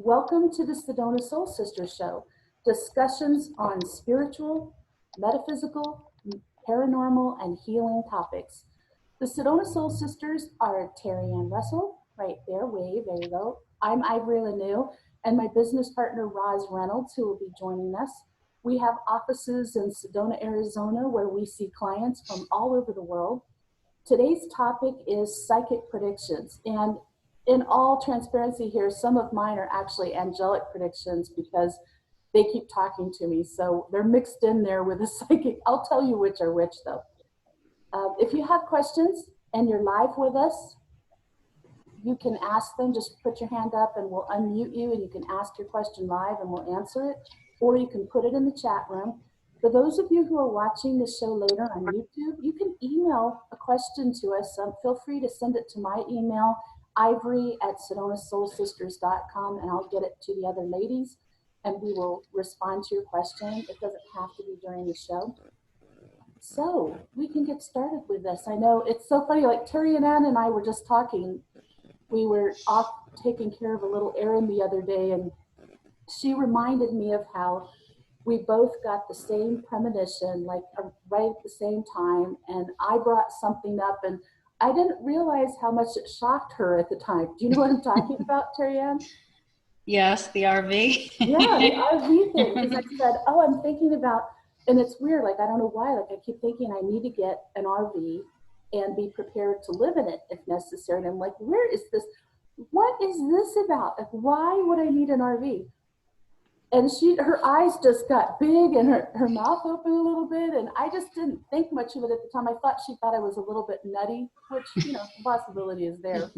Welcome to the Sedona Soul Sisters Show, discussions on spiritual, metaphysical, paranormal, and healing topics. The Sedona Soul Sisters are Terry Ann Russell, right there, wave, there you go. I'm Ivory Lanou, and my business partner, Roz Reynolds, who will be joining us. We have offices in Sedona, Arizona, where we see clients from all over the world. Today's topic is psychic predictions, and in all transparency here, some of mine are actually angelic predictions because they keep talking to me, so they're mixed in there with a psychic. I'll tell you which are which, though. If you have questions and you're live with us, you can ask them. Just put your hand up and we'll unmute you, and you can ask your question live and we'll answer it, or you can put it in the chat room. For those of you who are watching the show later on YouTube, you can email a question to us. Feel free to send it to my email, ivory@sedonasoulsisters.com, and I'll get it to the other ladies, and we will respond to your question. It doesn't have to be during the show. So we can get started with this. I know it's so funny, like Terry and Ann and I were just talking. We were off taking care of a little errand the other day, and she reminded me of how we both got the same premonition, like right at the same time, and I brought something up, and I didn't realize how much it shocked her at the time. Do you know what I'm talking about, Terry Ann? Yes, the RV. Yeah, the RV thing, because I said, oh, I'm thinking about, and it's weird, like I don't know why, like I keep thinking I need to get an RV and be prepared to live in it if necessary, and I'm like, where is this, what is this about? Like, why would I need an RV? And her eyes just got big and her mouth opened a little bit, and I just didn't think much of it at the time. I thought she thought I was a little bit nutty, which, you know, the possibility is there.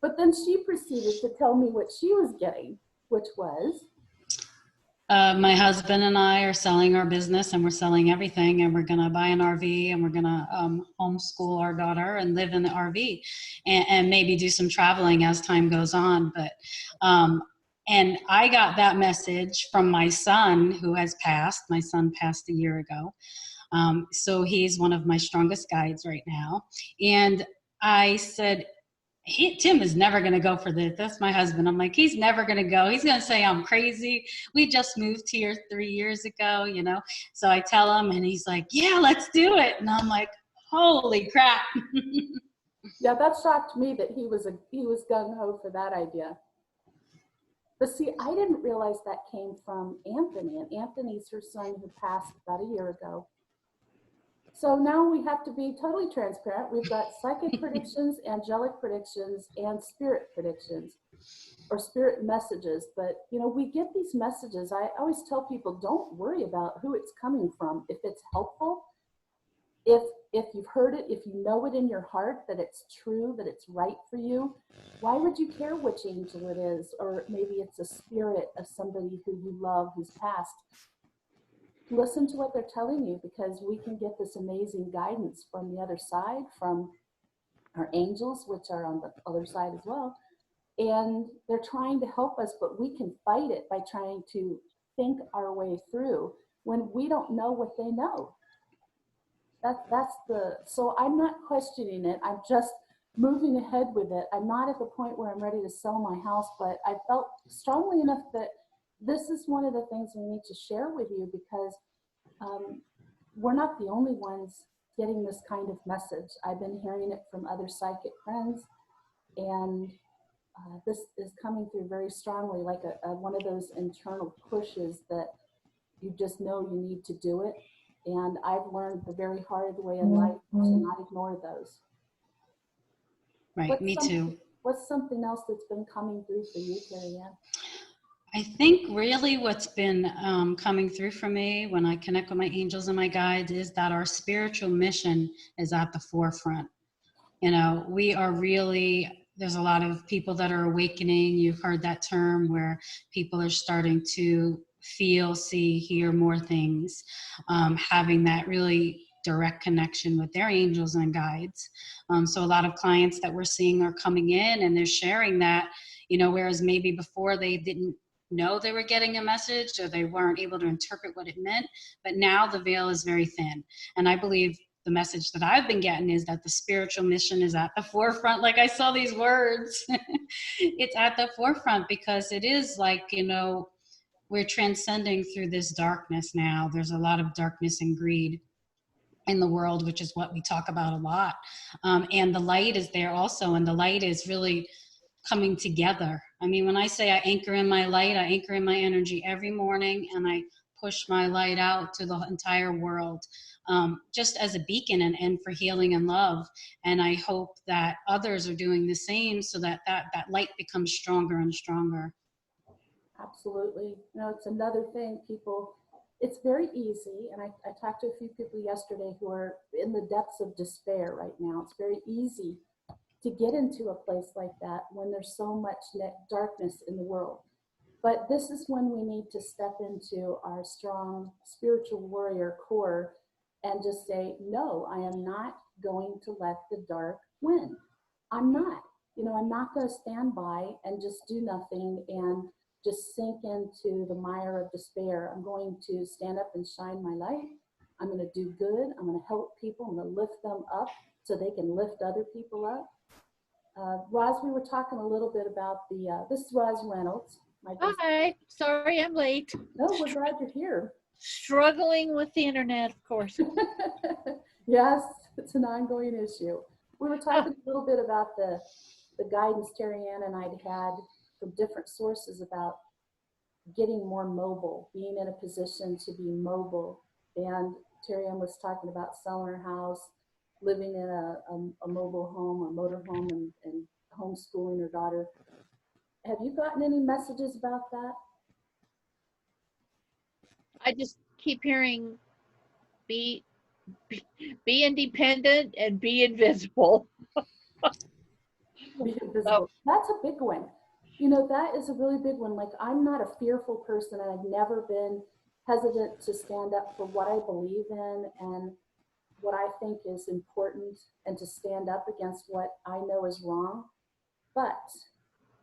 But then she proceeded to tell me what she was getting, which was? My husband and I are selling our business, and we're selling everything, and we're going to buy an RV, and we're going to homeschool our daughter and live in the RV, and maybe do some traveling as time goes on. But and I got that message from my son, who has passed. My son passed a year ago. So he's one of my strongest guides right now. And I said, Tim is never going to go for this. That's my husband. I'm like, he's never going to go. He's going to say I'm crazy. We just moved here 3 years ago, you know. So I tell him, and he's like, yeah, let's do it. And I'm like, holy crap. Yeah, that shocked me that he was gung-ho for that idea. But see, I didn't realize that came from Anthony, and Anthony's her son who passed about a year ago. So now we have to be totally transparent. We've got psychic predictions, angelic predictions, and spirit predictions, or spirit messages. But, you know, we get these messages. I always tell people, don't worry about who it's coming from. If it's helpful, if you've heard it, if you know it in your heart that it's true, that it's right for you, why would you care which angel it is? Or maybe it's a spirit of somebody who you love who's passed. Listen to what they're telling you, because we can get this amazing guidance from the other side, from our angels, which are on the other side as well. And they're trying to help us, but we can fight it by trying to think our way through when we don't know what they know. So I'm not questioning it. I'm just moving ahead with it. I'm not at the point where I'm ready to sell my house, but I felt strongly enough that this is one of the things we need to share with you, because we're not the only ones getting this kind of message. I've been hearing it from other psychic friends, and this is coming through very strongly, like one of those internal pushes that you just know you need to do it. And I've learned the very hard way in life to not ignore those. Right, me too. What's something else that's been coming through for you, Terry Ann? I think really what's been coming through for me when I connect with my angels and my guides is that our spiritual mission is at the forefront. You know, we are really, there's a lot of people that are awakening. You've heard that term, where people are starting to feel, see, hear more things, having that really direct connection with their angels and guides. So a lot of clients that we're seeing are coming in and they're sharing that, you know, whereas maybe before they didn't know they were getting a message, or they weren't able to interpret what it meant, but now the veil is very thin. And I believe the message that I've been getting is that the spiritual mission is at the forefront. Like I saw these words, it's at the forefront because it is like, you know, we're transcending through this darkness now. There's a lot of darkness and greed in the world, which is what we talk about a lot. And the light is there also. And the light is really coming together. I mean, when I say I anchor in my light, I anchor in my energy every morning, and I push my light out to the entire world, just as a beacon and for healing and love. And I hope that others are doing the same so that light becomes stronger and stronger. Absolutely. You know, it's another thing, people, it's very easy. And I talked to a few people yesterday who are in the depths of despair right now. It's very easy to get into a place like that when there's so much darkness in the world. But this is when we need to step into our strong spiritual warrior core and just say, no, I am not going to let the dark win. I'm not. You know, I'm not going to stand by and just do nothing and just sink into the mire of despair. I'm going to stand up and shine my light. I'm going to do good. I'm going to help people. I'm going to lift them up so they can lift other people up. Roz, we were talking a little bit about this is Roz Reynolds. Hi, sorry I'm late. No, we're glad you're here. Struggling with the internet, of course. Yes, it's an ongoing issue. We were talking a little bit about the guidance Terry Ann and I'd had from different sources about getting more mobile, being in a position to be mobile. And Terry Ann was talking about selling her house, living in a mobile home, a motor home, and homeschooling her daughter. Have you gotten any messages about that? I just keep hearing be independent and be invisible. Be invisible. That's a big one. You know, that is a really big one. Like, I'm not a fearful person, and I've never been hesitant to stand up for what I believe in and what I think is important, and to stand up against what I know is wrong. But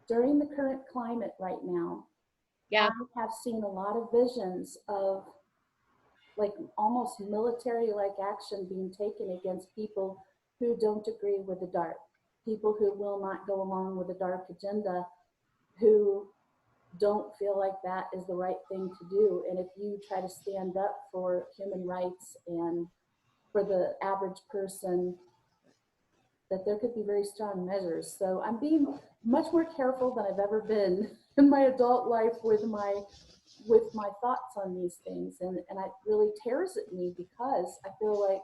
during the current climate right now, Yeah. I have seen a lot of visions of like almost military-like action being taken against people who don't agree with the dark, people who will not go along with the dark agenda, who don't feel like that is the right thing to do. And if you try to stand up for human rights and for the average person, that there could be very strong measures. So I'm being much more careful than I've ever been in my adult life with my thoughts on these things. And it really tears at me because I feel like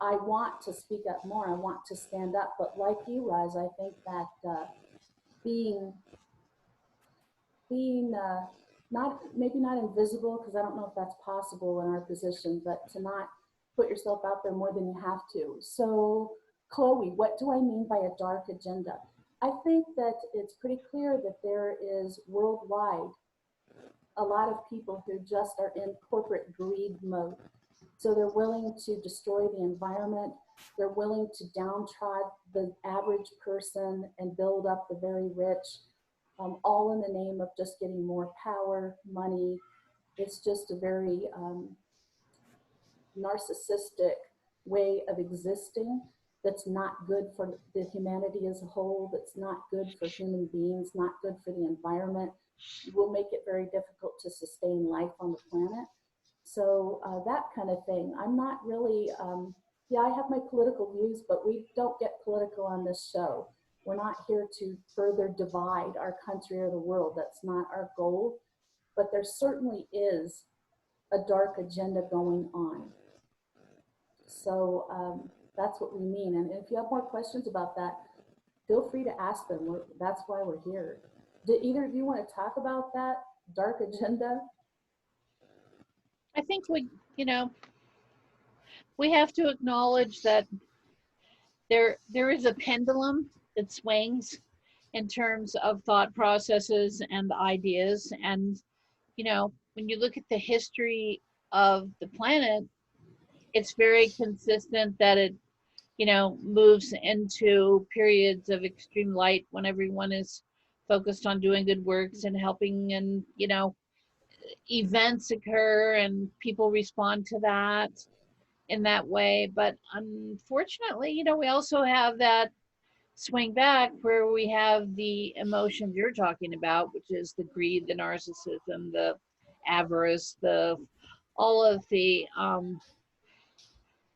I want to speak up more. I want to stand up. But like you, Roz, I think that being not, maybe not invisible, because I don't know if that's possible in our position, but to not put yourself out there more than you have to. So Chloe, what do I mean by a dark agenda? I think that it's pretty clear that there is worldwide a lot of people who just are in corporate greed mode. So they're willing to destroy the environment. They're willing to downtrod the average person and build up the very rich, all in the name of just getting more power, money. It's just a very narcissistic way of existing that's not good for the humanity as a whole, that's not good for human beings, not good for the environment. It will make it very difficult to sustain life on the planet. So that kind of thing. I'm not really, yeah, I have my political views, but we don't get political on this show. We're not here to further divide our country or the world. That's not our goal. But there certainly is a dark agenda going on. So that's what we mean. And if you have more questions about that, feel free to ask them. That's why we're here. Did either of you want to talk about that dark agenda? I think we have to acknowledge that there is a pendulum that swings in terms of thought processes and ideas. And, when you look at the history of the planet, it's very consistent that it, moves into periods of extreme light when everyone is focused on doing good works and helping, and, events occur and people respond to that. in that way. But unfortunately, you know, we also have that swing back where we have the emotions you're talking about, which is the greed, the narcissism, the avarice, the all of the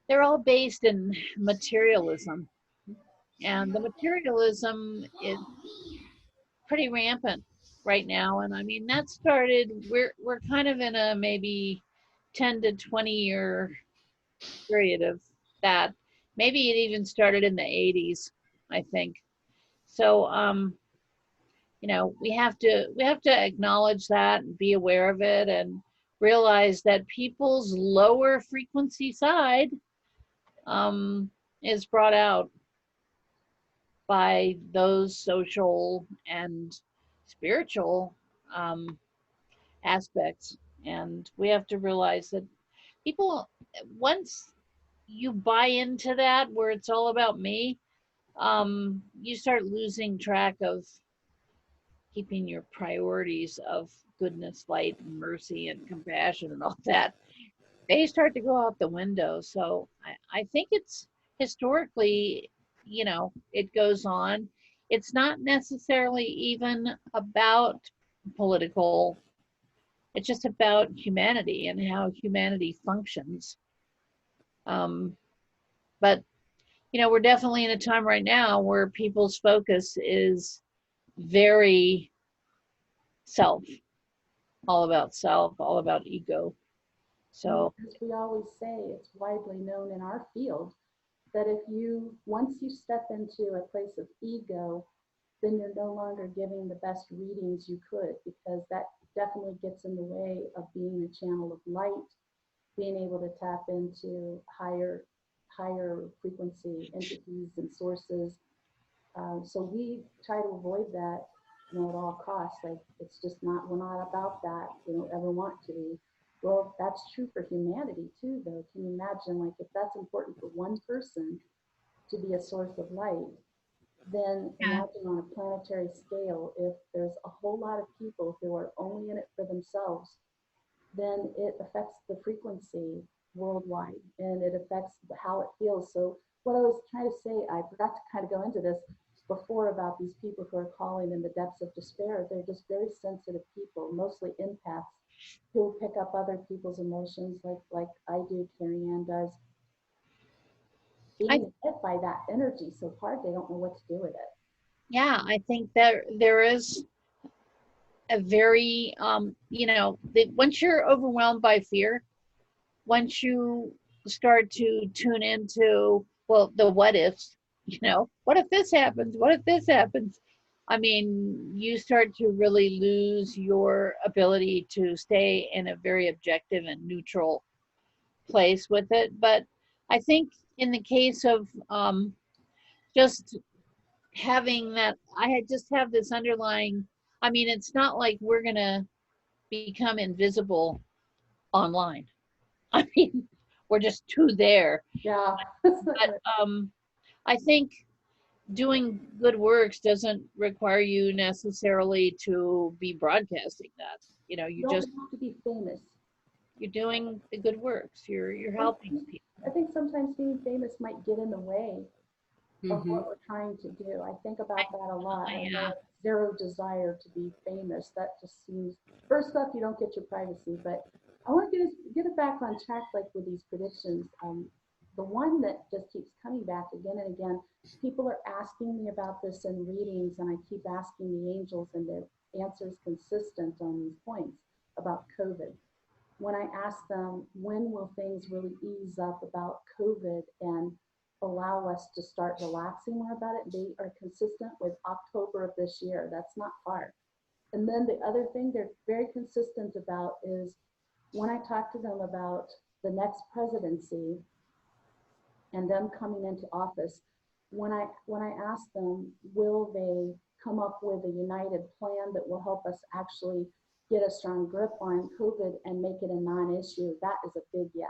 they're all based in materialism, and the materialism is pretty rampant right now. And I mean, that started, we're kind of in a maybe 10 to 20-year period of that. Maybe it even started in the 80s, I think. So you know, we have to acknowledge that and be aware of it and realize that people's lower frequency side is brought out by those social and spiritual um, aspects. And we have to realize that people, once you buy into that, where it's all about me, you start losing track of keeping your priorities of goodness, light, and mercy, and compassion, and all that. They start to go out the window. So I think it's historically, you know, it goes on. It's not necessarily even about political, it's just about humanity and how humanity functions. Um, but, you know, we're definitely in a time right now where people's focus is very self, all about ego. So, as we always say, it's widely known in our field that if you, once you step into a place of ego, then you're no longer giving the best readings you could, because that definitely gets in the way of being a channel of light, being able to tap into higher frequency entities and sources. So we try to avoid that, you know, at all costs. Like, it's just not, we're not about that. We don't ever want to be. Well, that's true for humanity too, though. Can you imagine, like, if that's important for one person to be a source of light, then yeah, imagine on a planetary scale, if there's a whole lot of people who are only in it for themselves, then it affects the frequency worldwide, and it affects how it feels. So what I was trying to say, I forgot to kind of go into this before about these people who are calling in the depths of despair. They're just very sensitive people, mostly empaths, who pick up other people's emotions, like I do, Carrie Ann does, I being hit by that energy so hard they don't know what to do with it. yeah, I think that there is a very you know, once you're overwhelmed by fear, once you start to tune into, well, the what ifs, you know, what if this happens, what if this happens, I mean, you start to really lose your ability to stay in a very objective and neutral place with it. But I think in the case of just having that, I had just have this underlying, I mean, it's not like we're going to become invisible online. I mean, we're just too there. Yeah. But I think doing good works doesn't require you necessarily to be broadcasting that. You know, You you don't just, have to be famous. you're doing the good works. You're helping people. I think sometimes being famous might get in the way of Mm-hmm. what we're trying to do. I think about that a lot. I Yeah. know zero desire to be famous. That just seems, first off, you don't get your privacy. But I want to get it back on track, like with these predictions. The one that just keeps coming back again and again, people are asking me about this in readings, and I keep asking the angels, and their answer is consistent on these points about COVID. When I ask them, when will things really ease up about COVID and allow us to start relaxing more about it, they are consistent with October of this year. That's not far. And then the other thing they're very consistent about is when I talk to them about the next presidency and them coming into office, when I ask them, will they come up with a united plan that will help us actually get a strong grip on COVID and make it a non-issue, that is a big yes.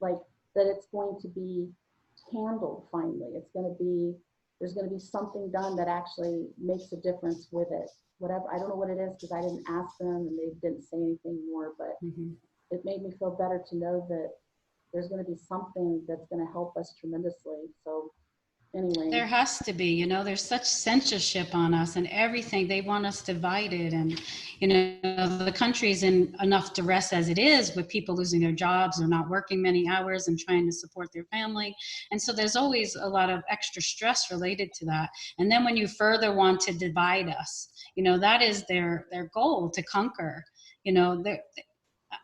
Like, that it's going to be handled finally. It's going to be, there's going to be something done that actually makes a difference with it. Whatever, I don't know what it is, because I didn't ask them and they didn't say anything more, but Mm-hmm. it made me feel better to know that there's going to be something that's going to help us tremendously. So anyway. There has to be, you know, there's such censorship on us and everything. They want us divided. And, you know, the country's in enough duress as it is, with people losing their jobs or not working many hours and trying to support their family. And so there's always a lot of extra stress related to that. And then when you further want to divide us, you know, that is their goal, to conquer. You know,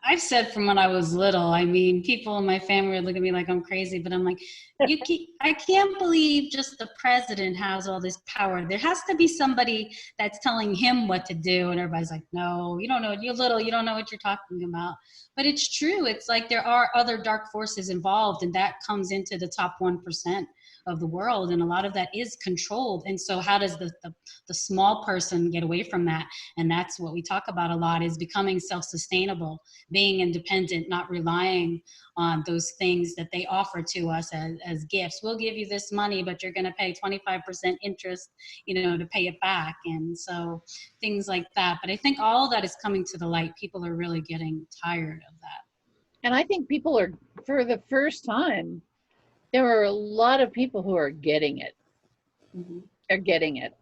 I've said from when I was little, I mean, people in my family would look at me like I'm crazy, but I'm like, I can't believe just the president has all this power. There has to be somebody that's telling him what to do. And everybody's like, no, you don't know, you're little, you don't know what you're talking about. But it's true. It's like there are other dark forces involved, and that comes into the top 1% of the world. And a lot of that is controlled. And so how does the small person get away from that? And that's what we talk about a lot, is becoming self-sustainable, being independent, not relying on those things that they offer to us as gifts. We'll give you this money, but you're going to pay 25% interest, you know, to pay it back. And so things like that. But I think all that is coming to the light. People are really getting tired of that. And I think people are, for the first time, there are a lot of people who are getting it. Mm-hmm. They're getting it,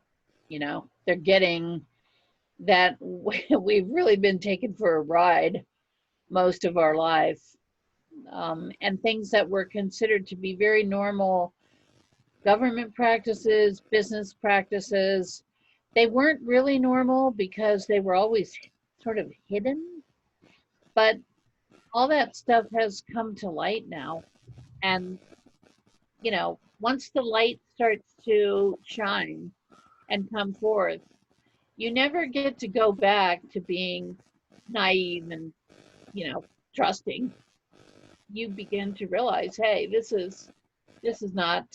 you know, they're getting that we've really been taken for a ride most of our life. And things that were considered to be very normal government practices, business practices, they weren't really normal because they were always sort of hidden. But all that stuff has come to light now. And, you know, once the light starts to shine and come forth, you never get to go back to being naive and, you know, trusting. You begin to realize, hey, this is not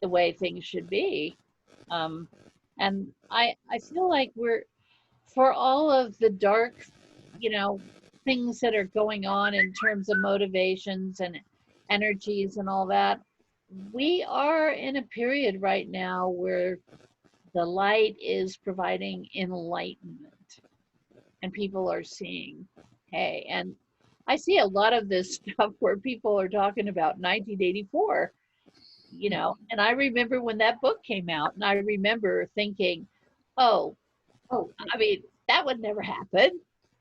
the way things should be. And I feel like we're, for all of the dark, you know, things that are going on in terms of motivations and energies and all that, we are in a period right now where the light is providing enlightenment, and people are seeing, hey, and I see a lot of this stuff where people are talking about 1984, you know, and I remember when that book came out, and I remember thinking, oh, I mean, that would never happen.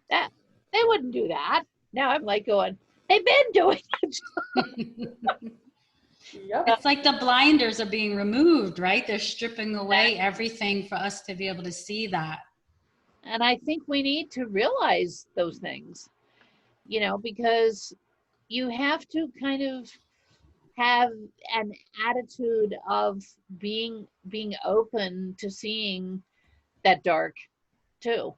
That they wouldn't do that. Now I'm like going, they've been doing it. Yep. It's like the blinders are being removed, right? They're stripping away everything for us to be able to see that. And I think we need to realize those things, you know, because you have to kind of have an attitude of being open to seeing that dark too,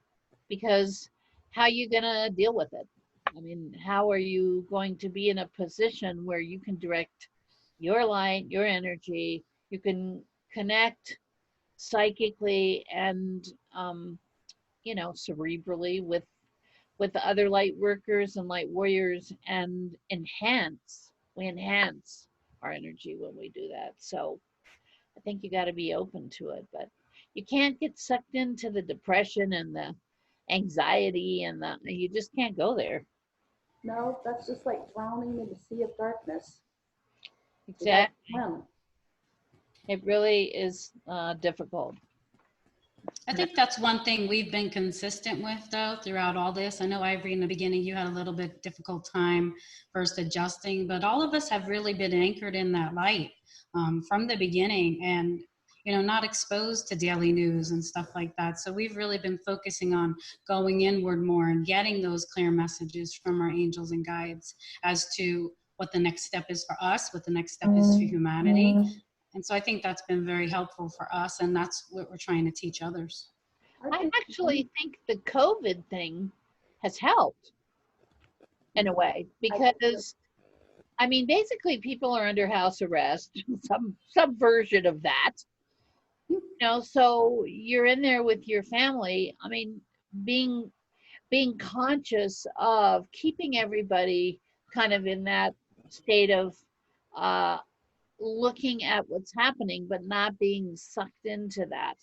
because how are you gonna deal with it? I mean, how are you going to be in a position where you can direct your light, your energy, you can connect psychically and you know, cerebrally with the other light workers and light warriors, and we enhance our energy when we do that. So I think you got to be open to it, but you can't get sucked into the depression and the anxiety, and you just can't go there. No, that's just like drowning in the sea of darkness. Exactly. It really is difficult. I think that's one thing we've been consistent with, though, throughout all this. I know, Ivory, in the beginning, you had a little bit difficult time first adjusting, but all of us have really been anchored in that light from the beginning, and, you know, not exposed to daily news and stuff like that. So we've really been focusing on going inward more and getting those clear messages from our angels and guides as to what the next step is for us, what the next step is for humanity. And so I think that's been very helpful for us, and that's what we're trying to teach others. I actually think the COVID thing has helped in a way, because I mean, basically people are under house arrest, some version of that, you know, so you're in there with your family. I mean, being conscious of keeping everybody kind of in that state of uh looking at what's happening, but not being sucked into that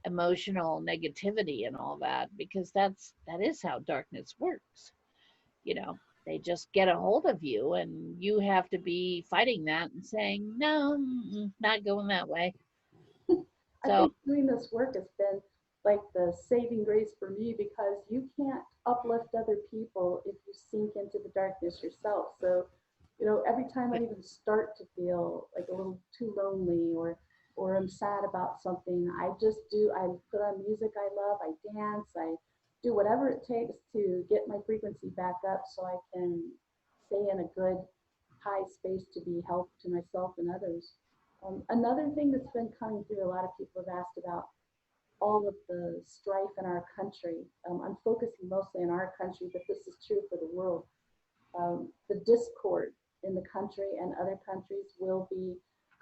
emotional negativity and all that, because that is how darkness works, you know. they just get a hold of you, and you have to be fighting that and saying, no, not going that way. I So think doing this work has been like the saving grace for me, because you can't uplift other people if you sink into the darkness yourself. So, you know, every time I even start to feel like a little too lonely, or I'm sad about something, I put on music I love, I dance, I do whatever it takes to get my frequency back up so I can stay in a good high space to be help to myself and others. Another thing that's been coming through, a lot of people have asked about all of the strife in our country. I'm focusing mostly in our country, but this is true for the world. The discord in the country and other countries will be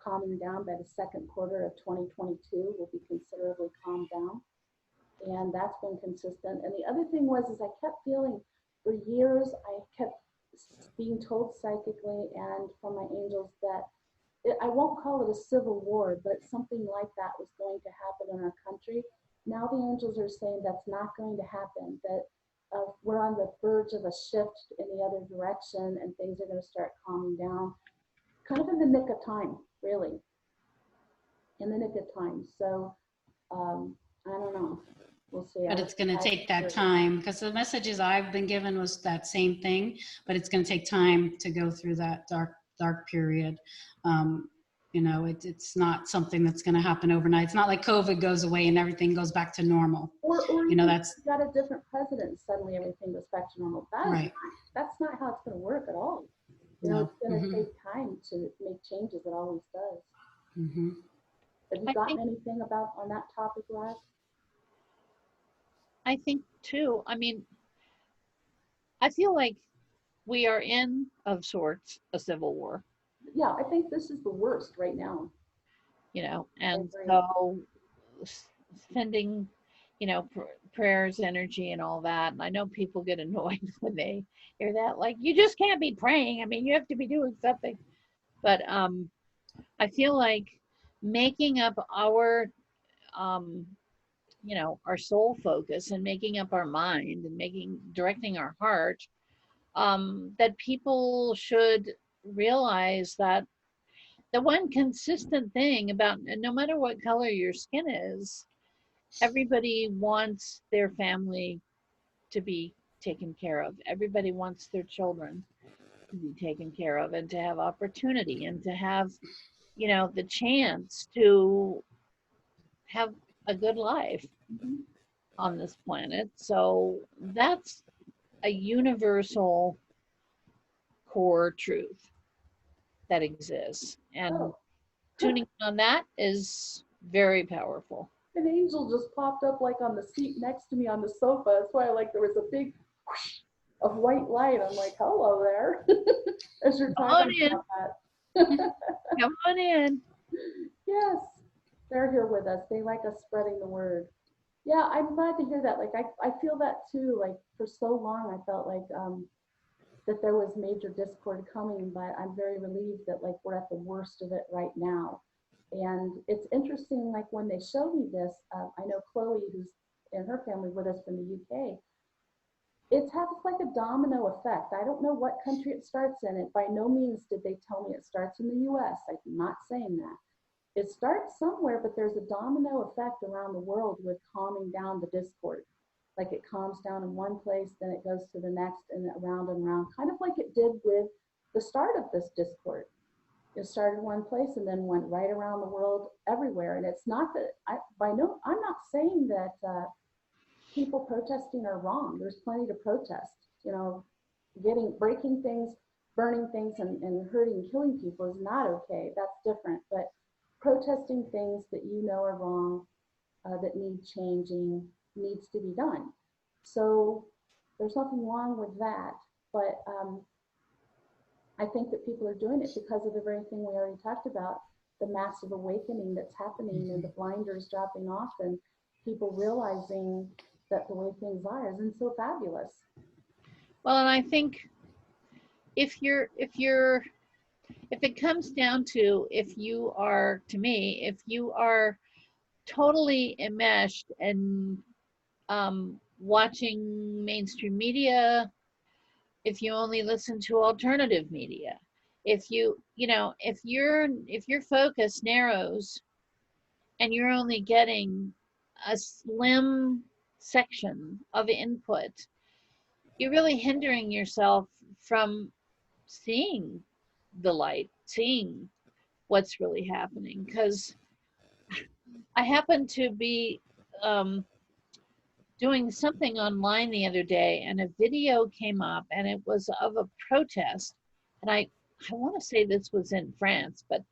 calming down by the second quarter of 2022, will be considerably calmed down. And that's been consistent. And the other thing is I kept feeling for years, I kept being told psychically and from my angels that I won't call it a civil war, but something like that was going to happen in our country. Now the angels are saying that's not going to happen, that we're on the verge of a shift in the other direction, and things are going to start calming down, kind of in the nick of time, really, in the nick of time. So I don't know. We'll see. But it's going to take that time, because the messages I've been given was that same thing, but it's going to take time to go through that dark period. You know, it's not something that's going to happen overnight. It's not like COVID goes away and everything goes back to normal. Or you know, that's got a different president and suddenly everything goes back to normal. Right. That's not how it's going to work at all. You know, it's going to take time to make changes. It always does. Have you gotten anything about on that topic, Rob? I think too, I mean, I feel like we are in, of sorts, a civil war. Yeah, I think this is the worst right now. You know, and so spending, you know, prayers, energy, and all that. And I know people get annoyed when they hear that, like, you just can't be praying. I mean, you have to be doing something. But I feel like making up our, you know, our soul focus, and making up our mind, and directing our heart, that people should realize that the one consistent thing about, no matter what color your skin is, everybody wants their family to be taken care of. Everybody wants their children to be taken care of, and to have opportunity, and to have, you know, the chance to have a good life on this planet. So that's a universal core truth that exists. And tuning in on that is very powerful. An angel just popped up like on the seat next to me on the sofa. That's why like there was a big whoosh of white light. I'm like, hello there. As you're talking about that. Come on in. Yes, they're here with us. They like us spreading the word. Yeah, I'm glad to hear that. Like I feel that too. Like for so long I felt like that there was major discord coming, but I'm very relieved that like we're at the worst of it right now. And it's interesting, like when they showed me this, I know Chloe, who's in her family with us from the UK, it has like a domino effect. I don't know what country it starts in. It by no means did they tell me it starts in the US. I'm not saying that. It starts somewhere, but there's a domino effect around the world with calming down the discord. Like it calms down in one place, then it goes to the next, and around, kind of like it did with the start of this discord. It started one place and then went right around the world everywhere. And it's not that I'm not saying that people protesting are wrong. There's plenty to protest. You know, breaking things, burning things, and hurting, killing people is not okay. That's different. But protesting things that you know are wrong, that need changing, needs to be done. So there's nothing wrong with that. But I think that people are doing it because of the very thing we already talked about, the massive awakening that's happening, and the blinders dropping off, and people realizing that the way things are isn't so fabulous. Well, and I think if it comes down to, if you are totally enmeshed and watching mainstream media, if you only listen to alternative media, if if your focus narrows and you're only getting a slim section of input, you're really hindering yourself from seeing the light, seeing what's really happening. Because I happened to be doing something online the other day, and a video came up, and it was of a protest. And I want to say this was in France, but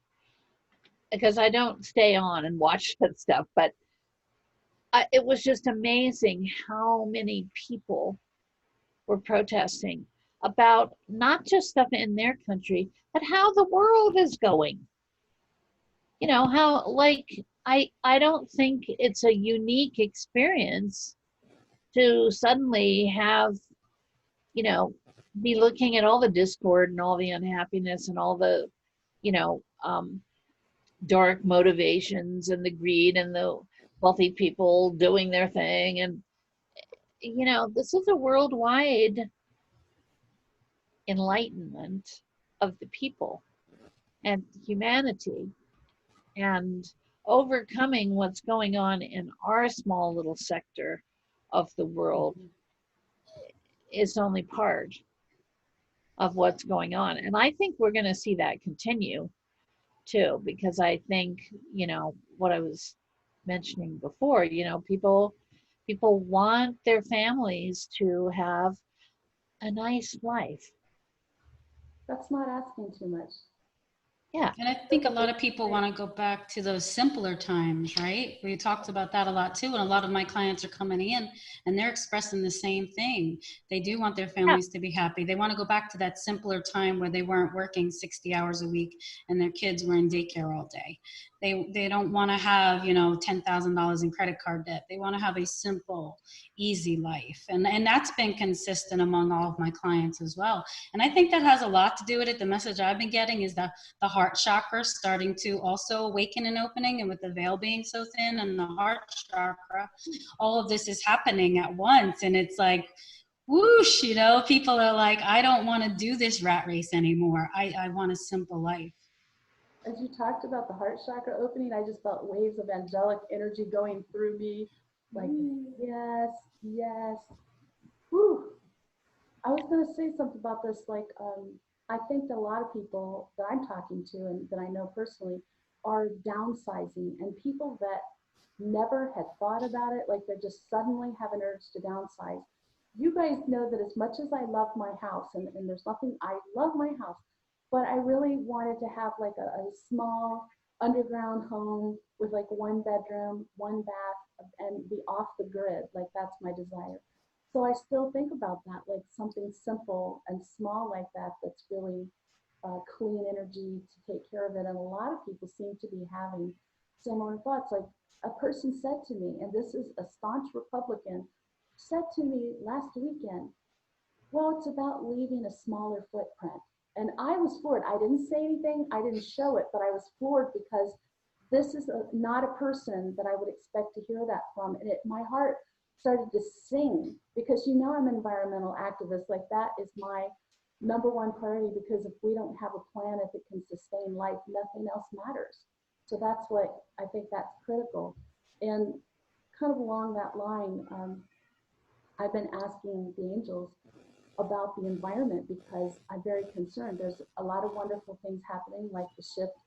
because I don't stay on and watch that stuff, but it was just amazing how many people were protesting about not just stuff in their country, but how the world is going. How, like, I don't think it's a unique experience to suddenly have, be looking at all the discord and all the unhappiness and all the, you know, um, dark motivations and the greed and the wealthy people doing their thing. And, this is a worldwide enlightenment of the people and humanity, and overcoming what's going on in our small little sector of the world is only part of what's going on. And I think we're going to see that continue too, because I think, what I was mentioning before, people want their families to have a nice life. That's not asking too much. Yeah. And I think a lot of people want to go back to those simpler times, right? We talked about that a lot too. And a lot of my clients are coming in and they're expressing the same thing. They do want their families to be happy. They want to go back to that simpler time where they weren't working 60 hours a week and their kids were in daycare all day. They don't want to have, $10,000 in credit card debt. They want to have a simple, easy life. And that's been consistent among all of my clients as well. And I think that has a lot to do with it. The message I've been getting is that the heart chakra starting to also awaken and opening, and with the veil being so thin and the heart chakra, all of this is happening at once. And it's like, whoosh, people are like, I don't want to do this rat race anymore. I want a simple life. As you talked about the heart chakra opening, I just felt waves of angelic energy going through me. Like, yes, yes. Whew. I was going to say something about this. Like, I think that a lot of people that I'm talking to and that I know personally are downsizing, and people that never had thought about it, like they just suddenly have an urge to downsize. You guys know that as much as I love my house, and there's nothing, I love my house, but I really wanted to have like a small underground home with like 1 bedroom, 1 bath, and be off the grid. Like that's my desire. So I still think about that, like something simple and small like that, that's really clean energy to take care of it. And a lot of people seem to be having similar thoughts. Like a person said to me, and this is a staunch Republican, said to me last weekend, well, it's about leaving a smaller footprint. And I was floored. I didn't say anything, I didn't show it, but I was floored because this is not a person that I would expect to hear that from. And my heart started to sing, because I'm an environmental activist. Like that is my #1 priority, because if we don't have a planet that can sustain life, nothing else matters. So that's what I think that's critical. And kind of along that line, I've been asking the angels about the environment, because I'm very concerned. There's a lot of wonderful things happening, like the shift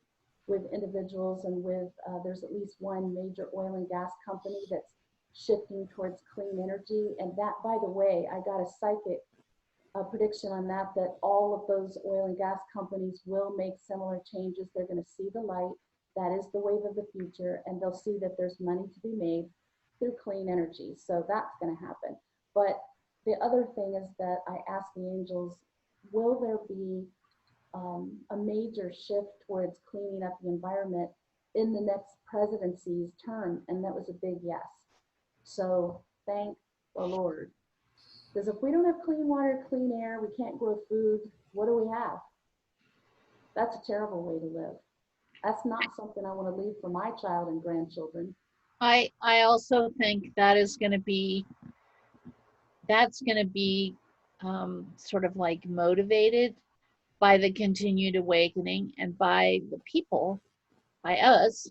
with individuals, and with there's at least one major oil and gas company that's shifting towards clean energy. And that, by the way, I got a psychic prediction on that all of those oil and gas companies will make similar changes. They're going to see the light. That is the wave of the future, and they'll see that there's money to be made through clean energy. So that's going to happen. But the other thing is that I asked the angels, will there be a major shift towards cleaning up the environment in the next presidency's term? And that was a big yes. So thank the Lord. Because if we don't have clean water, clean air, we can't grow food, what do we have? That's a terrible way to live. That's not something I want to leave for my child and grandchildren. I also think that's going to be sort of like motivated by the continued awakening and by the people, by us,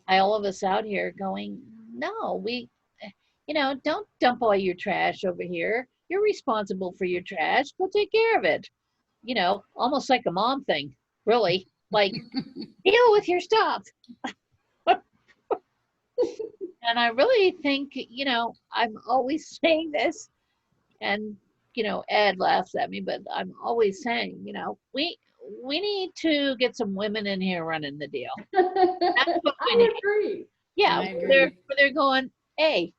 by all of us out here going, no, don't dump all your trash over here. You're responsible for your trash. Go take care of it. Almost like a mom thing, really. Like, deal with your stuff. And I really think, I'm always saying this, and, Ed laughs at me, but I'm always saying, we need to get some women in here running the deal. That's what we I need. agree. Yeah, I agree. where they're going, hey,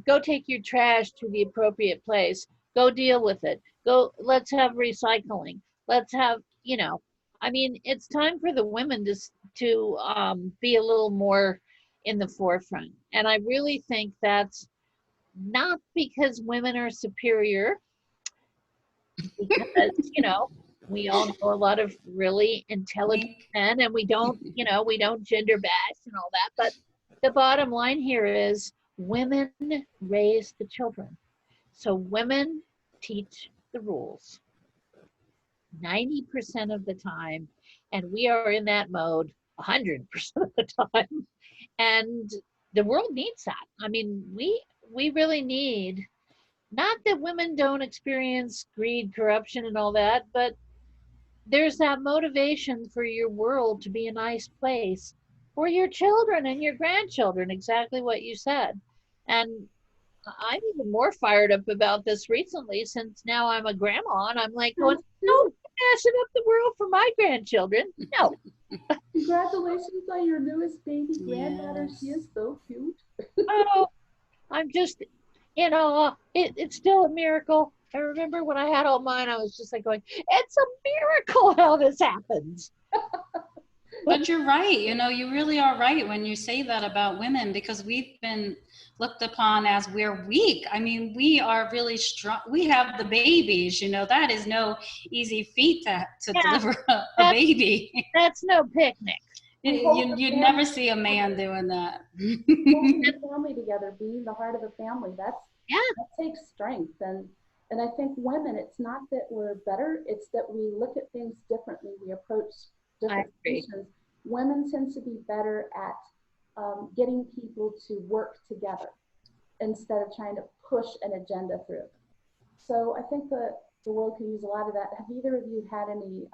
go take your trash to the appropriate place. Go deal with it. Let's have recycling. Let's have, it's time for the women to be a little more in the forefront. And I really think that's not because women are superior, because, we all know a lot of really intelligent men, and we don't gender bash and all that. But the bottom line here is women raise the children. So women teach the rules 90% of the time, and we are in that mode 100% of the time. And the world needs that. I mean, we really need, not that women don't experience greed, corruption, and all that, but there's that motivation for your world to be a nice place for your children and your grandchildren, exactly what you said. And I'm even more fired up about this recently, since now I'm a grandma, and I'm like going, no, messing up the world for my grandchildren. No. Congratulations on your newest baby granddaughter. She is so cute. Oh, I'm just, it's still a miracle. I remember when I had all mine, I was just like going, it's a miracle how this happens. But you're right. You really are right when you say that about women, because we've been looked upon as we're weak. I mean, we are really strong. We have the babies, that is no easy feat to deliver a baby. That's no picnic. You'd never see a man doing that. Holding the family together, being the heart of the family, that takes strength. And I think women, it's not that we're better, it's that we look at things differently. We approach different situations. Women tend to be better at getting people to work together instead of trying to push an agenda through. So I think the world could use a lot of that. Have either of you had any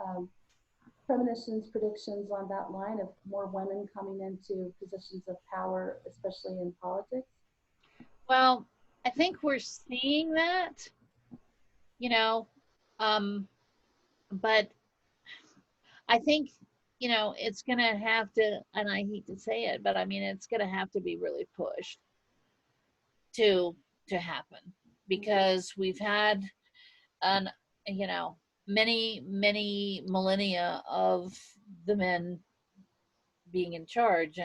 premonitions, predictions on that line of more women coming into positions of power, especially in politics? Well, I think we're seeing that, but I think, it's going to have to, and I hate to say it, but I mean, it's going to have to be really pushed to happen, because we've had many millennia of the men being in charge,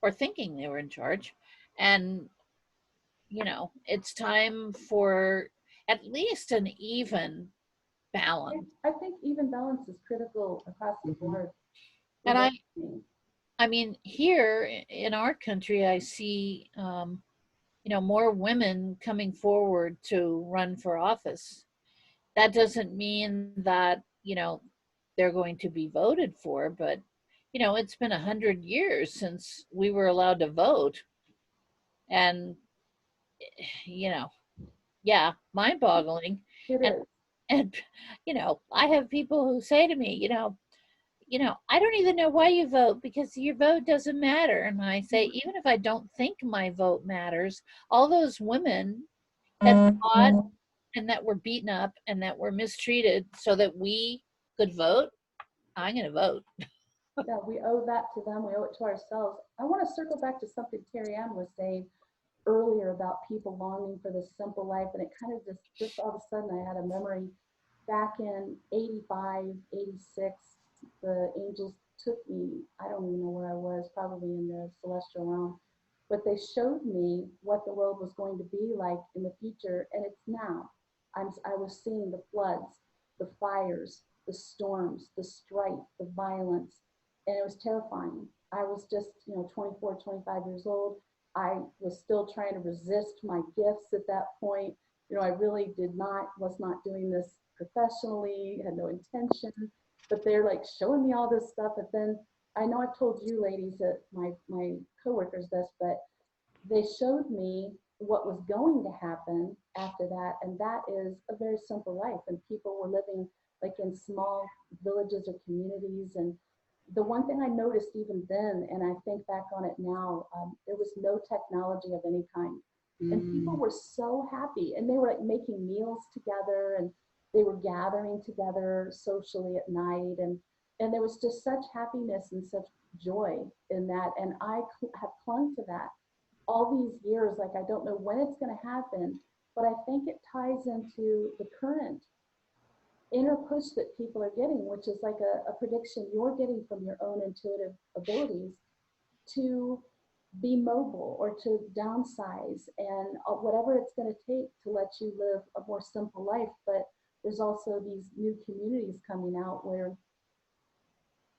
or thinking they were in charge. And, it's time for at least an even balance. I think even balance is critical across the board. And I mean, here in our country, I see, more women coming forward to run for office. That doesn't mean that, they're going to be voted for, but, it's been 100 years since we were allowed to vote. And, yeah, mind boggling. And, I have people who say to me, I don't even know why you vote, because your vote doesn't matter. And I say, even if I don't think my vote matters, all those women that fought and that were beaten up and that were mistreated so that we could vote, I'm going to vote. Yeah, we owe that to them. We owe it to ourselves. I want to circle back to something Terry Ann was saying earlier about people longing for this simple life. And it kind of just all of a sudden, I had a memory back in 85, 86, the angels took me, I don't even know where I was, probably in the celestial realm, but they showed me what the world was going to be like in the future, and it's now. I was seeing the floods, the fires, the storms, the strife, the violence, and it was terrifying. I was just, 24, 25 years old. I was still trying to resist my gifts at that point. I really was not doing this professionally, had no intention, but they're like showing me all this stuff. And then I know I've told you ladies that my coworkers this, but they showed me what was going to happen after that, and that is a very simple life. And people were living like in small villages or communities. And the one thing I noticed even then, and I think back on it now, there was no technology of any kind. And people were so happy, and they were like making meals together, and they were gathering together socially at night. And there was just such happiness and such joy in that. And I have clung to that all these years. Like, I don't know when it's going to happen, but I think it ties into the current inner push that people are getting, which is like a prediction you're getting from your own intuitive abilities to be mobile or to downsize, and whatever it's going to take to let you live a more simple life. But there's also these new communities coming out where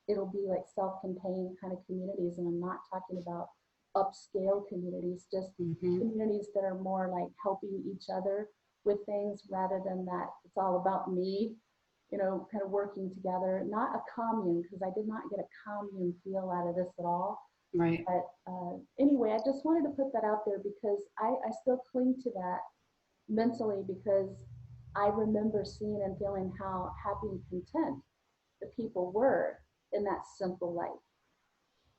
it'll be like self-contained kind of communities. And I'm not talking about upscale communities, just communities that are more like helping each other with things rather than that it's all about me, kind of working together. Not a commune, because I did not get a commune feel out of this at all. Right. But anyway, I just wanted to put that out there because I still cling to that mentally, because I remember seeing and feeling how happy and content the people were in that simple life.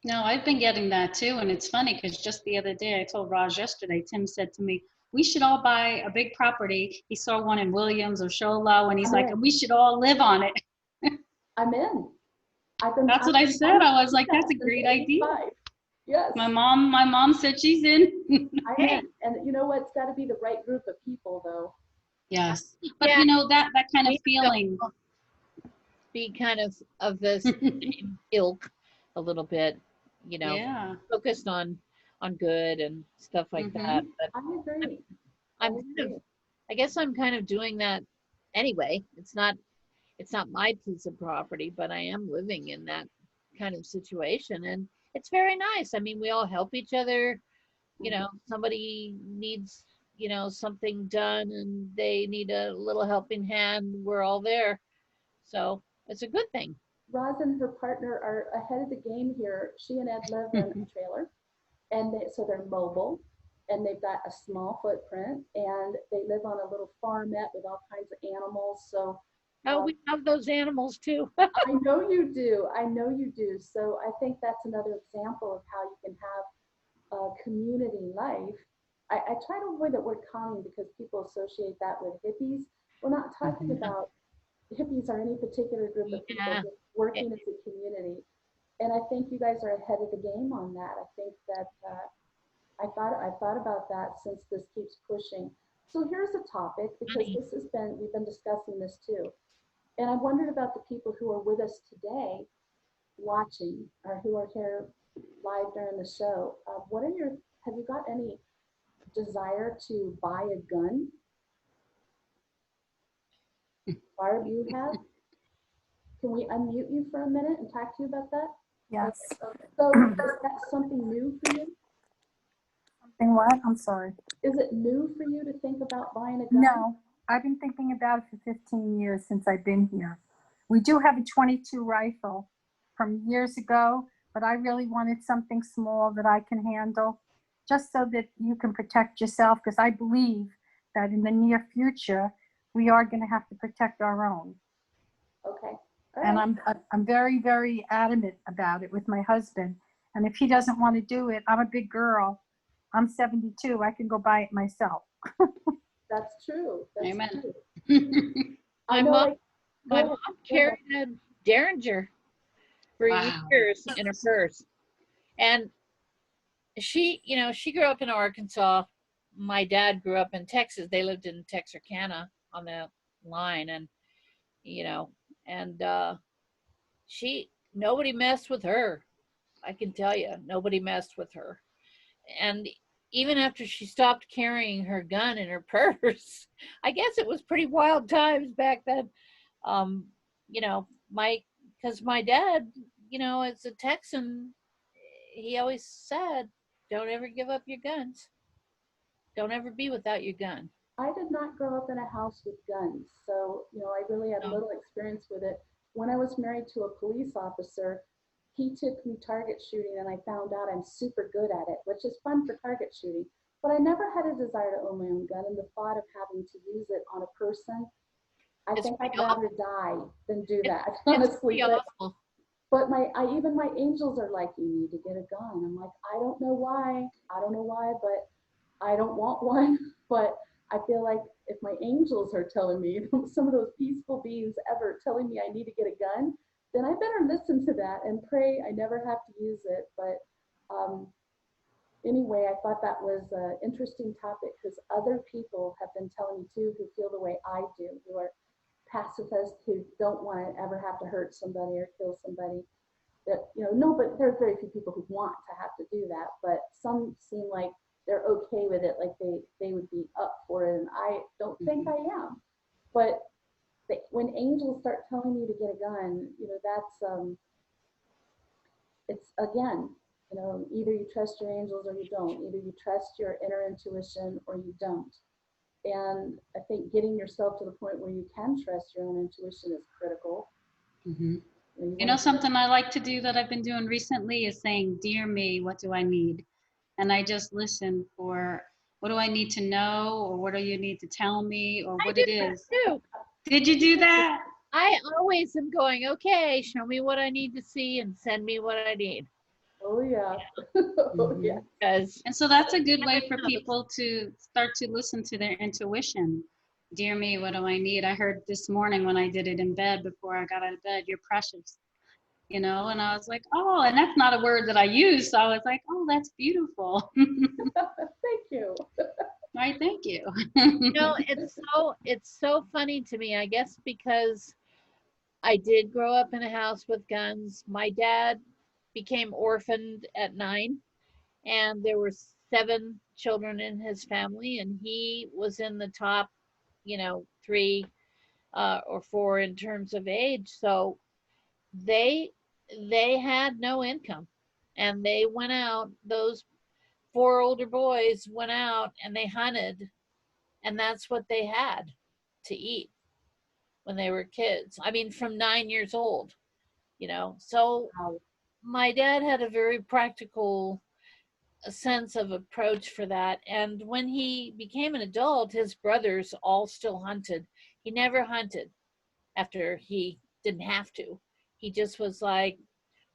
No, I've been getting that too. And it's funny because just the other day, I told Raj yesterday, Tim said to me, we should all buy a big property. He saw one in Williams or Show Low, and he's like, and we should all live on it. I'm in. That's what I said. I was like, that's a great idea. Yes. My mom said she's in. I'm in. And you know what? It's got to be the right group of people, though. Yes. But that kind of feeling. Be kind of this ilk a little bit, focused on good and stuff like that. But I agree. I guess I'm kind of doing that anyway. It's not my piece of property, but I am living in that kind of situation, and it's very nice. I mean, we all help each other. Somebody needs, something done and they need a little helping hand. We're all there. So it's a good thing. Roz and her partner are ahead of the game here. She and Ed live in a trailer, and so they're mobile, and they've got a small footprint, and they live on a little farmette with all kinds of animals. So we have those animals too. I know you do. I know you do. So I think that's another example of how you can have a community life. I try to avoid the word commune because people associate that with hippies. We're not talking about hippies or any particular group of people, just working as a community. And I think you guys are ahead of the game on that. I think that I thought about that since this keeps pushing. So here's a topic, because we've been discussing this too. And I wondered about the people who are with us today watching, or who are here live during the show. Have you got any desire to buy a gun? Barb, you have? Can we unmute you for a minute and talk to you about that? Yes. So is that something new for you? Something what? I'm sorry. Is it new for you to think about buying a gun? No, I've been thinking about it for 15 years since I've been here. We do have a .22 rifle from years ago, but I really wanted something small that I can handle, just so that you can protect yourself, because I believe that in the near future, we are going to have to protect our own. Okay. And I'm very, very adamant about it with my husband. And if he doesn't want to do it, I'm a big girl. I'm 72. I can go buy it myself. That's true. That's Amen. True. My mom carried a Derringer for years in her purse. And she grew up in Arkansas. My dad grew up in Texas. They lived in Texarkana on the line. And, nobody messed with her. I can tell you, nobody messed with her. And even after she stopped carrying her gun in her purse, I guess it was pretty wild times back then. Because my dad, as a Texan, he always said, don't ever give up your guns. Don't ever be without your gun. I did not grow up in a house with guns, so I really had No. little experience with it. When I was married to a police officer, he took me target shooting, and I found out I'm super good at it, which is fun for target shooting. But I never had a desire to own my own gun, and the thought of having to use it on a person, I It's think I'd pretty rather die than do that, It's honestly. pretty awful. But even my angels are like, you need to get a gun. I'm like, I don't know why. I don't know why, but I don't want one. But I feel like if my angels are telling me, some of those peaceful beings ever telling me I need to get a gun, then I better listen to that and pray I never have to use it. But anyway, I thought that was an interesting topic because other people have been telling me too, who feel the way I do, who are pacifists, who don't want to ever have to hurt somebody or kill somebody. That no, but there are very few people who want to have to do that. But some seem like they're okay with it, like they would be up for it, and I don't think I am. But when angels start telling you to get a gun, that's it's again, either you trust your angels or you don't. Either you trust your inner intuition or you don't. And I think getting yourself to the point where you can trust your own intuition is critical. Mm-hmm. You know, Something I like to do that I've been doing recently is saying, "Dear me, what do I need?" And I just listen for what do I need to know, or what do you need to tell me, or I what do it that is. too. Did you do that? I always am going, okay, show me what I need to see and send me what I need. oh yeah, oh yeah. Because And so that's a good way for people to start to listen to their intuition. Dear me, what do I need? I heard this morning when I did it in bed before I got out of bed, you're precious. And I was like, oh, and that's not a word that I use. So I was like, oh, that's beautiful. Thank you. Right, thank you. it's so funny to me, I guess, because I did grow up in a house with guns. My dad became orphaned at 9, and there were 7 children in his family, and he was in the top, 3 or 4 in terms of age. So they they had no income, and they went out. Those 4 older boys went out and they hunted, and that's what they had to eat when they were kids. I mean, from 9 years old. So Wow. my dad had a very practical sense of approach for that. And when he became an adult, his brothers all still hunted. He never hunted after he didn't have to. He just was like,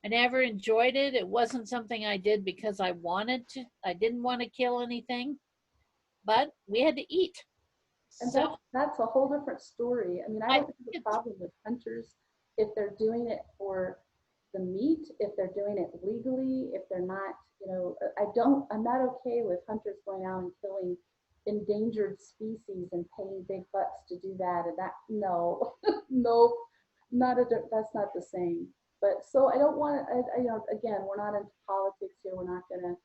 I never enjoyed it. It wasn't something I did because I wanted to. I didn't want to kill anything, but we had to eat. And So that's a whole different story. I mean, I I don't have a problem with hunters if they're doing it for the meat, if they're doing it legally, if they're not, I'm not okay with hunters going out and killing endangered species and paying big bucks to do that. And that, no, no, that's not the same. But so I don't want to, again, we're not into politics here. We're not going to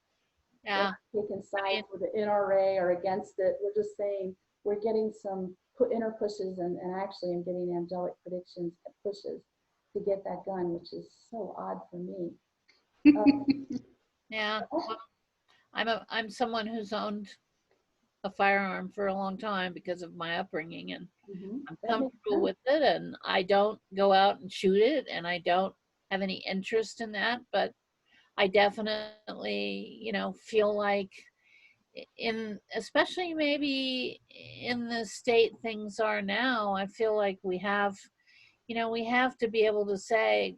yeah, taking sides with the NRA or against it. We're just saying we're getting some inner pushes, and actually I'm getting angelic predictions and pushes to get that gun, which is so odd for me. yeah. Well, I'm someone who's owned a firearm for a long time because of my upbringing, and I'm comfortable with it, and I don't go out and shoot it, and I don't have any interest in that. But I definitely, feel like especially maybe in the state things are now, I feel like we have to be able to say,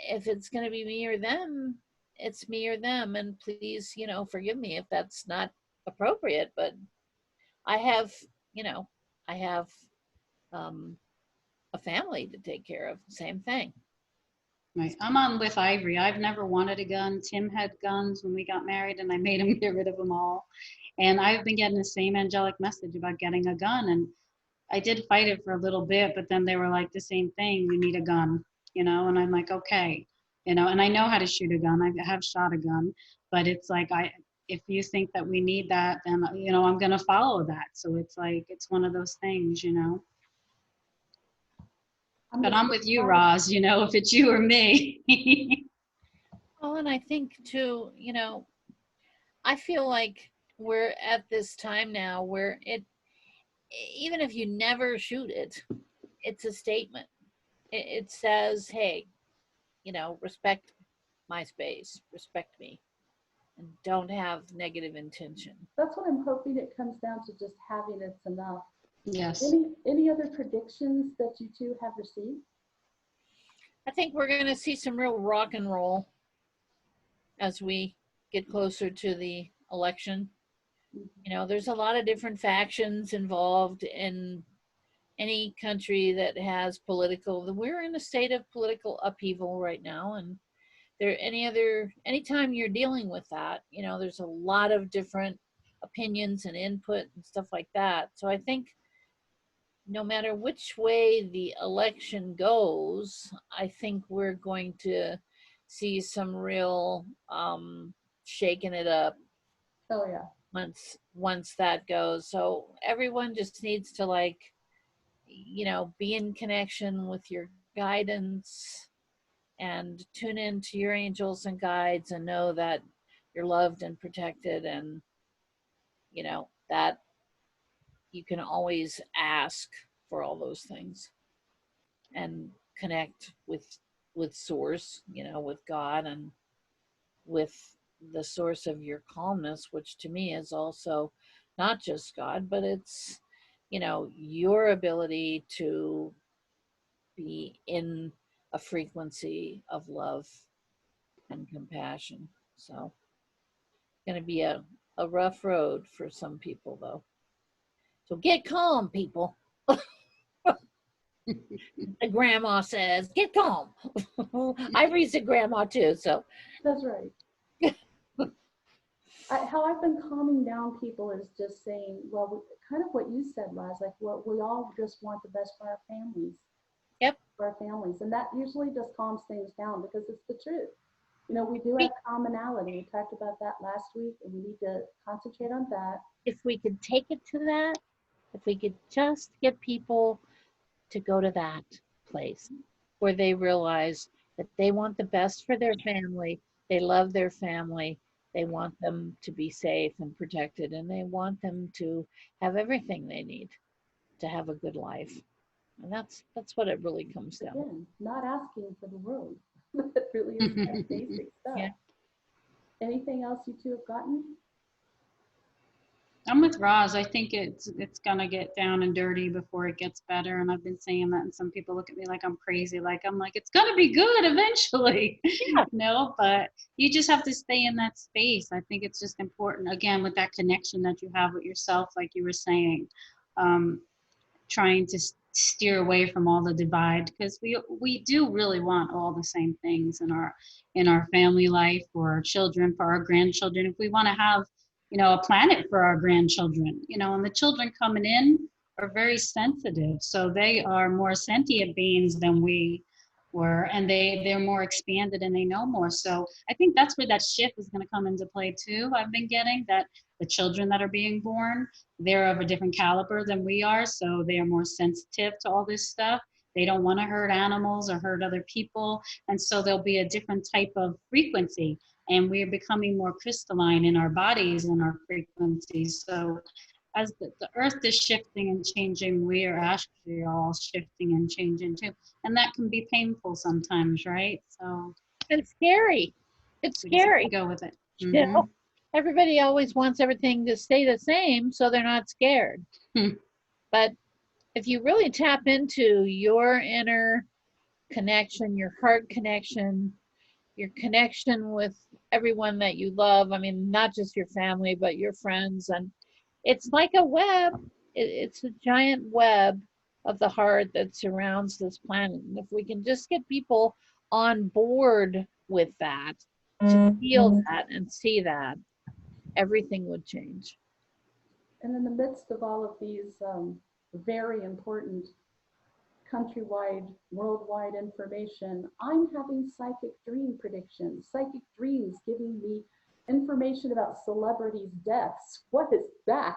if it's going to be me or them, it's me or them, and please, forgive me if that's not appropriate, but I have, I have a family to take care of. Same thing. Right. I'm on with Ivory. I've never wanted a gun. Tim had guns when we got married, and I made him get rid of them all. And I've been getting the same angelic message about getting a gun. And I did fight it for a little bit, but then they were like the same thing. You need a gun, and I'm like, okay, and I know how to shoot a gun. I have shot a gun, but it's like, if you think that we need that, then, I'm going to follow that. So it's like, it's one of those things, But I'm with you, Roz, if it's you or me. Well, and I think too, I feel like we're at this time now where even if you never shoot it, it's a statement. It says, hey, respect my space, respect me, and don't have negative intention. That's what I'm hoping it comes down to, just having it's enough. Yes. Any other predictions that you two have received? I think we're going to see some real rock and roll as we get closer to the election. There's a lot of different factions involved in any country that has we're in a state of political upheaval right now. And anytime you're dealing with that, there's a lot of different opinions and input and stuff like that. So I think no matter which way the election goes, I think we're going to see some real shaking it up. Oh yeah. Once that goes. So everyone just needs to be in connection with your guidance and tune into your angels and guides and know that you're loved and protected, and that you can always ask for all those things and connect with source, with God, and with the source of your calmness, which to me is also not just God, but it's your ability to be in a frequency of love and compassion. So it's going to be a rough road for some people, though. So get calm, people. The grandma says, get calm. Ivory's a grandma too, so. That's right. How I've been calming down people is just saying, well, kind of what you said, Laz, like what we all just want the best for our families. Yep. For our families. And that usually just calms things down because it's the truth. We do have commonality. We talked about that last week, and we need to concentrate on that. If we could take it to that, if we could just get people to go to that place where they realize that they want the best for their family, they love their family, they want them to be safe and protected, and they want them to have everything they need to have a good life. And that's what it really comes down to. Again, not asking for the world. That really is that basic stuff. Yeah. Anything else you two have gotten? I'm with Roz. I think it's gonna get down and dirty before it gets better. And I've been saying that, and some people look at me like I'm crazy. I'm like, it's gonna be good eventually. Yeah. But you just have to stay in that space. I think it's just important, again, with that connection that you have with yourself, like you were saying, trying to steer away from all the divide, because we do really want all the same things in our family life, for our children, for our grandchildren. If we want to have a planet for our grandchildren, and the children coming in are very sensitive. So they are more sentient beings than we were, and they're more expanded and they know more. So I think that's where that shift is going to come into play too. I've been getting that the children that are being born, they're of a different caliber than we are. So they are more sensitive to all this stuff. They don't want to hurt animals or hurt other people. And so there'll be a different type of frequency. And we're becoming more crystalline in our bodies and our frequencies. So as the earth is shifting and changing, we are actually all shifting and changing too. And that can be painful sometimes, right? So it's scary. It's scary. Go with it. Mm-hmm. Everybody always wants everything to stay the same so they're not scared. But if you really tap into your inner connection, your heart connection, your connection with everyone that you love, I mean, not just your family, but your friends, and it's like a web. It's a giant web of the heart that surrounds this planet. And if we can just get people on board with that, to feel that and see that, everything would change. And in the midst of all of these very important countrywide, worldwide information, I'm having psychic dream predictions, psychic dreams giving me information about celebrities' deaths. What is that?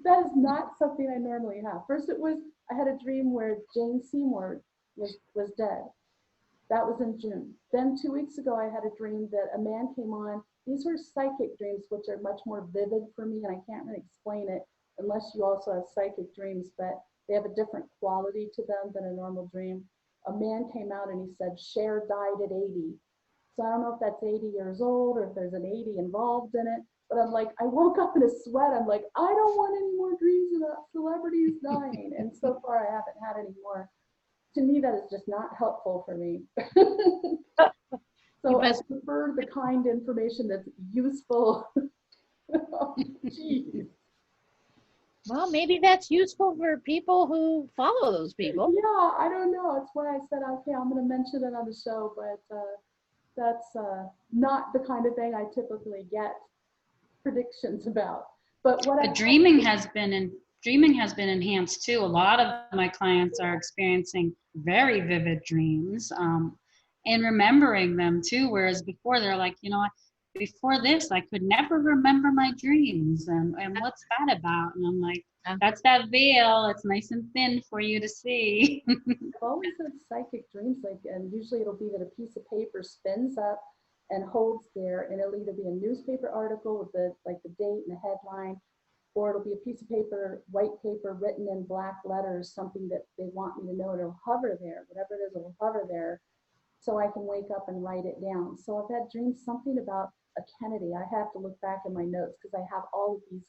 That is not something I normally have. First, I had a dream where Jane Seymour was dead. That was in June. Then 2 weeks ago, I had a dream that a man came on. these were psychic dreams, which are much more vivid for me, and I can't really explain it unless you also have psychic dreams, but they have a different quality to them than a normal dream. A man came out and he said, Cher died at 80. So I don't know if that's 80 years old or if there's an 80 involved in it, but I'm like, I woke up in a sweat. I'm like, I don't want any more dreams about celebrities dying. And so far I haven't had any more. To me, that is just not helpful for me. So I prefer the kind information that's useful. Oh, geez. Well, maybe that's useful for people who follow those people. Yeah, I don't know. That's why I said, okay, I'm going to mention it on the show, but that's not the kind of thing I typically get predictions about. But what But dreaming has been enhanced too. A lot of my clients are experiencing very vivid dreams, and remembering them too. Whereas before they're like, before this, I could never remember my dreams. And what's that about? And I'm like, that's that veil. It's nice and thin for you to see. I've always had psychic dreams, and usually it'll be that a piece of paper spins up and holds there, and it'll either be a newspaper article with the date and the headline, or it'll be a piece of paper, white paper, written in black letters, something that they want me to know, and it'll hover there, whatever it is, it'll hover there, so I can wake up and write it down. So I've had dreams something about a Kennedy. I have to look back in my notes because I have all of these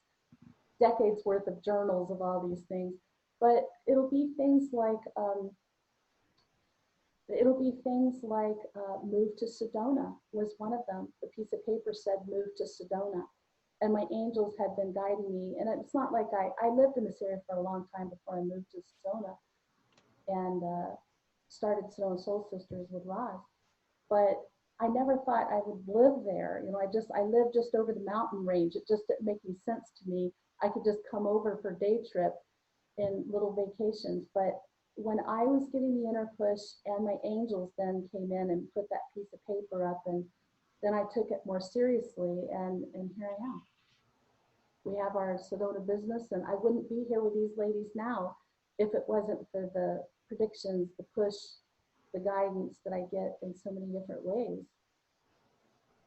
decades worth of journals of all these things. But it'll be things like move to Sedona was one of them. The piece of paper said move to Sedona. And my angels had been guiding me. And it's not like I lived in this area for a long time before I moved to Sedona and started Sedona Soul Sisters with Roz. But I never thought I would live there. I lived just over the mountain range. It just didn't make any sense to me. I could just come over for a day trip in little vacations. But when I was getting the inner push and my angels then came in and put that piece of paper up, and then I took it more seriously, and here I am. We have our Sedona business, and I wouldn't be here with these ladies now if it wasn't for the predictions, the push, the guidance that I get in so many different ways.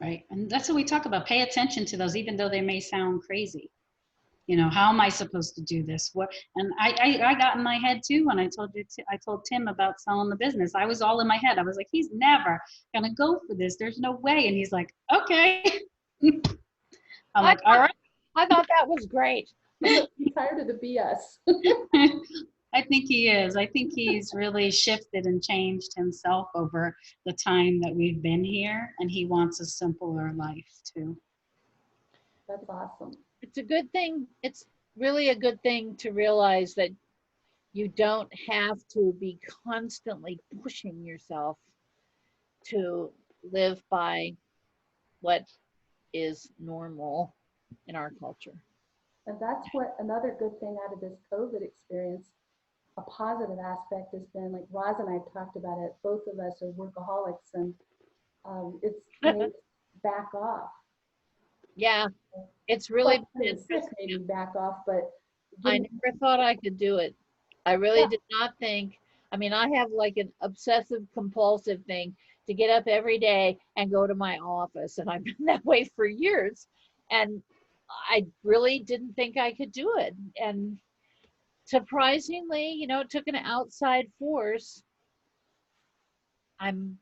Right. And that's what we talk about. Pay attention to those, even though they may sound crazy. How am I supposed to do this? And I got in my head too when I told Tim about selling the business. I was all in my head. I was like, he's never gonna go for this. There's no way. And he's like, okay. I'm like, all right. I thought that was great. I'm tired of the BS. I think he is. I think he's really shifted and changed himself over the time that we've been here, and he wants a simpler life too. That's awesome. It's a good thing. It's really a good thing to realize that you don't have to be constantly pushing yourself to live by what is normal in our culture. And that's what another good thing out of this COVID experience, a positive aspect has been, like Roz and I talked about it, both of us are workaholics, and it's made back off. Yeah, it's really been maybe back off, but I never thought I could do it. I really did not think. I mean, I have like an obsessive compulsive thing to get up every day and go to my office, and I've been that way for years, and I really didn't think I could do it. And surprisingly, it took an outside force. I'm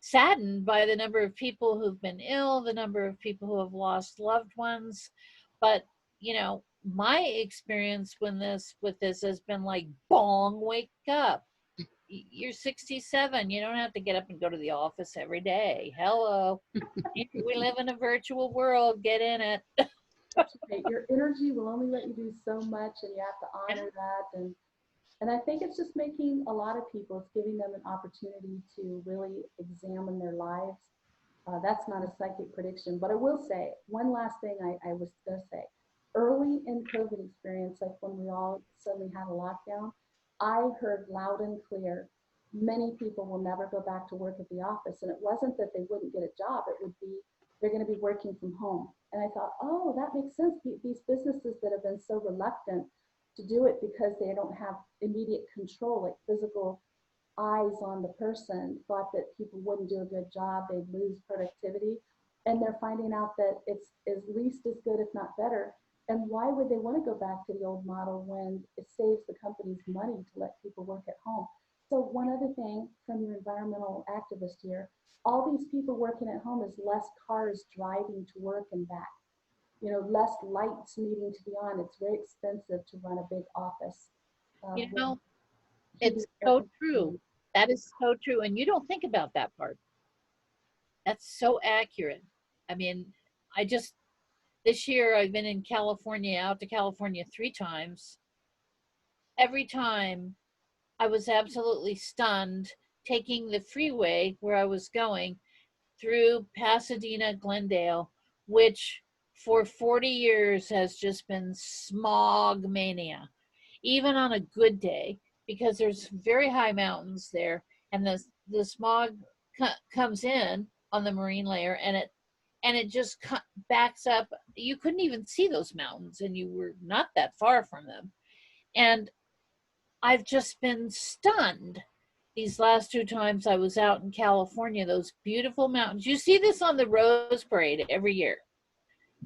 saddened by the number of people who've been ill, the number of people who have lost loved ones. But, my experience with this has been like, bong, wake up. You're 67. You don't have to get up and go to the office every day. Hello. We live in a virtual world. Get in it. Okay. Your energy will only let you do so much, and you have to honor that. And I think it's just making a lot of people, it's giving them an opportunity to really examine their lives. That's not a psychic prediction, but I will say one last thing I was going to say. Early in COVID experience, like when we all suddenly had a lockdown, I heard loud and clear, many people will never go back to work at the office. And it wasn't that they wouldn't get a job, it would be they're going to be working from home. And I thought, oh, that makes sense. These businesses that have been so reluctant to do it because they don't have immediate control, like physical eyes on the person, thought that people wouldn't do a good job, they'd lose productivity. and they're finding out that it's at least as good, if not better. And why would they want to go back to the old model when it saves the companies money to let people work at home? So one other thing from your environmental activist here, all these people working at home is less cars driving to work and back. You know, less lights needing to be on. It's very expensive to run a big office. You with know, heated it's air so conditioning. true. That is so true. And you don't think about that part. That's so accurate. I mean, I just, this year I've been in California, out to California 3 times. Every time I was absolutely stunned taking the freeway where I was going through Pasadena, Glendale, which for 40 years has just been smog mania, even on a good day, because there's very high mountains there, and the smog comes in on the marine layer, and it just backs up. You couldn't even see those mountains, and you were not that far from them. And I've just been stunned these last 2 times I was out in California, those beautiful mountains. You see this on the Rose Parade every year,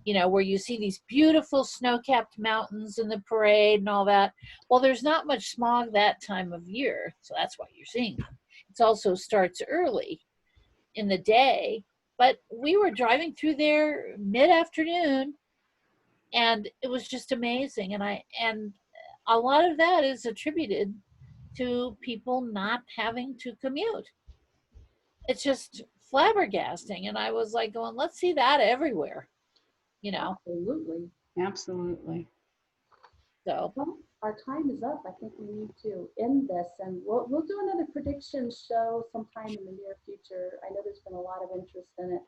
you know, where you see these beautiful snow-capped mountains in the parade and all that. Well, there's not much smog that time of year, so that's why you're seeing them. It also starts early in the day, but we were driving through there mid-afternoon, and it was just amazing. And a lot of that is attributed to people not having to commute. It's just flabbergasting. And I was like going, let's see that everywhere, you know? Absolutely. Absolutely. So, Well, our time is up. I think we need to end this, and we'll do another prediction show sometime in the near future. I know there's been a lot of interest in it.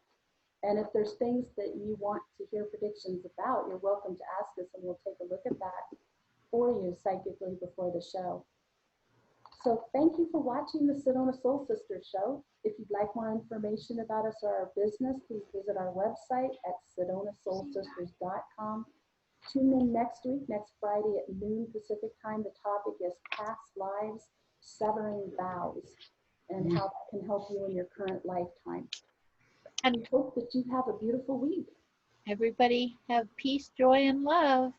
And if there's things that you want to hear predictions about, you're welcome to ask us, and we'll take a look at that for you psychically before the show. So thank you for watching the Sedona Soul Sisters Show. If you'd like more information about us or our business, please visit our website at sedonasoulsisters.com. Tune in next week, next Friday at noon Pacific time. The topic is past lives, severing vows, and how that can help you in your current lifetime. And we hope that you have a beautiful week. everybody have peace, joy, and love.